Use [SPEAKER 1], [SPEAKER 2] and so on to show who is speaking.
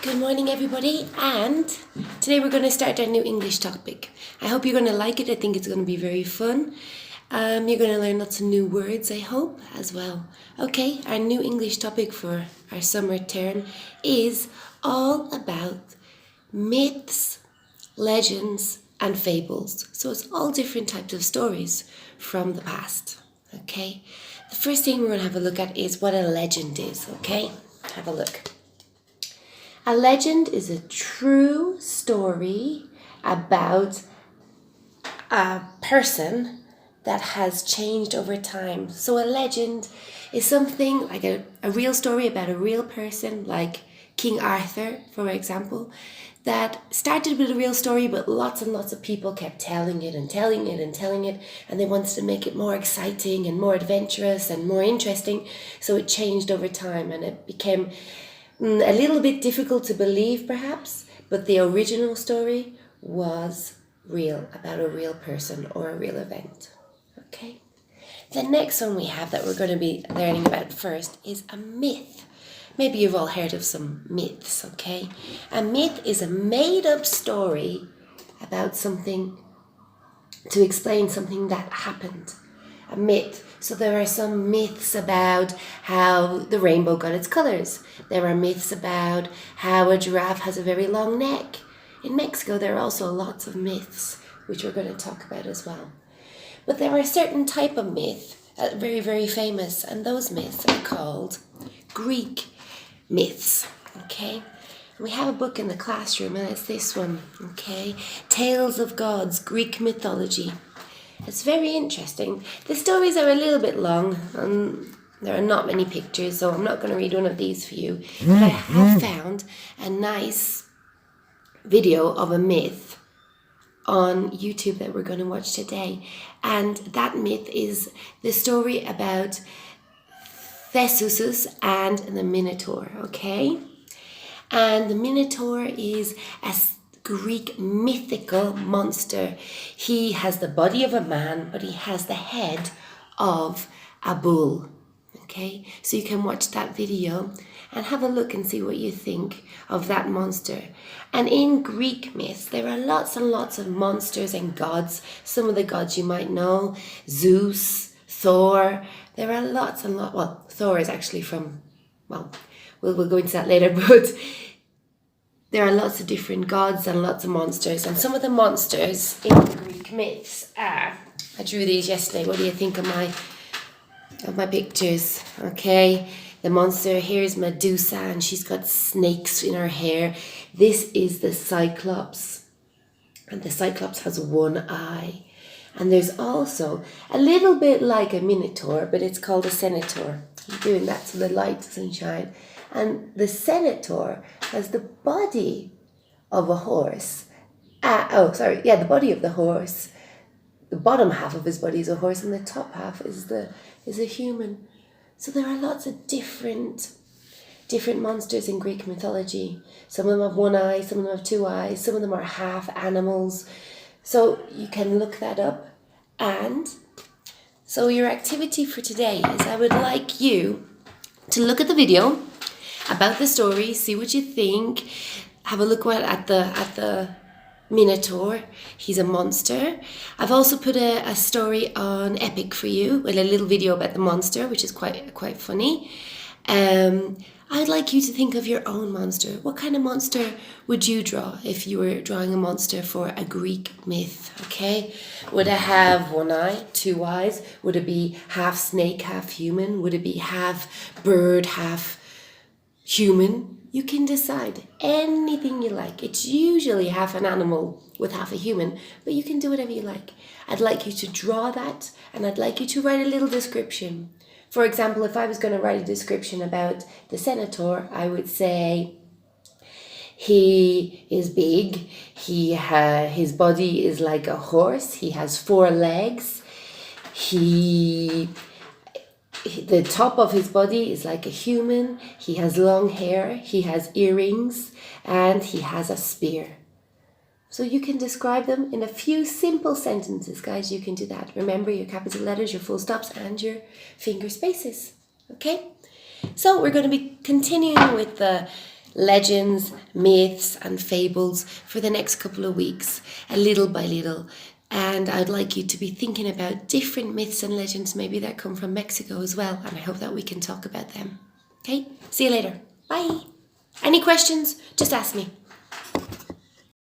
[SPEAKER 1] Good morning, everybody, and today we're going to start our new English topic. I hope you're going to like it. I think it's going to be very fun. You're going to learn lots of new words, I hope, as well. Okay, our new English topic for our summer term is all about myths, legends, and fables. So it's all different types of stories from the past. Okay, the first thing we're going to have a look at is what a legend is. Okay, have a look. A legend is a true story about a person that has changed over time. So a legend is something like a real story about a real person, like King Arthur, for example, that started with a real story, but lots and lots of people kept telling it and telling it and telling it, and they wanted to make it more exciting and more adventurous and more interesting. So it changed over time and it became a little bit difficult to believe, perhaps, but the original story was real, about a real person or a real event. Okay? The next one we have that we're going to be learning about first is a myth. Maybe you've all heard of some myths, okay? A myth is a made-up story about something, to explain something that happened. A myth. So there are some myths about how the rainbow got its colors. There are myths about how a giraffe has a very long neck. In Mexico, there are also lots of myths, which we're going to talk about as well. But there are certain type of myth, very, very famous, and those myths are called Greek myths, okay? We have a book in the classroom, and it's this one, okay? Tales of Gods, Greek Mythology. It's very interesting. The stories are a little bit long and there are not many pictures, so I'm not going to read one of these for you. But I have found a nice video of a myth on YouTube that we're going to watch today. And that myth is the story about Theseus and the Minotaur, okay? And the Minotaur is a Greek mythical monster. He has the body of a man, but he has the head of a bull. Okay, so you can watch that video and have a look and see what you think of that monster. And in Greek myths, there are lots and lots of monsters and gods. Some of the gods you might know, Zeus, Thor. There are lots and lots. Well, Thor is actually from, well, we'll go into that later, but there are lots of different gods and lots of monsters. And some of the monsters in the Greek myths are, I drew these yesterday. What do you think of my pictures? Okay, the monster here is Medusa, and she's got snakes in her hair. This is the Cyclops, and the Cyclops has one eye. And there's also a little bit like a Minotaur, but it's called a Centaur. I'm doing that so the light doesn't shine. And the Centaur has the body of a horse. The body of the horse. The bottom half of his body is a horse, and the top half is a human. So there are lots of different monsters in Greek mythology. Some of them have one eye, some of them have two eyes, some of them are half animals. So you can look that up. And so your activity for today is I would like you to look at the video about the story, see what you think, have a look at the Minotaur. He's a monster. I've also put a story on Epic for you with a little video about the monster, which is quite funny. I'd like you to think of your own monster. What kind of monster would you draw if you were drawing a monster for a Greek myth, okay? Would it have one eye, two eyes? Would it be half snake, half human? Would it be half bird, half human? You can decide anything you like. It's usually half an animal with half a human, but you can do whatever you like. I'd like you to draw that, and I'd like you to write a little description. For example, if I was going to write a description about the Centaur, I would say he is big, his body is like a horse, he has 4 legs, the top of his body is like a human, he has long hair, he has earrings, and he has a spear. So you can describe them in a few simple sentences, guys. You can do that. Remember your capital letters, your full stops, and your finger spaces. Okay? So we're going to be continuing with the legends, myths, and fables for the next couple of weeks, little by little. And I'd like you to be thinking about different myths and legends, maybe that come from Mexico as well. And I hope that we can talk about them. Okay, see you later. Bye. Any questions? Just ask me.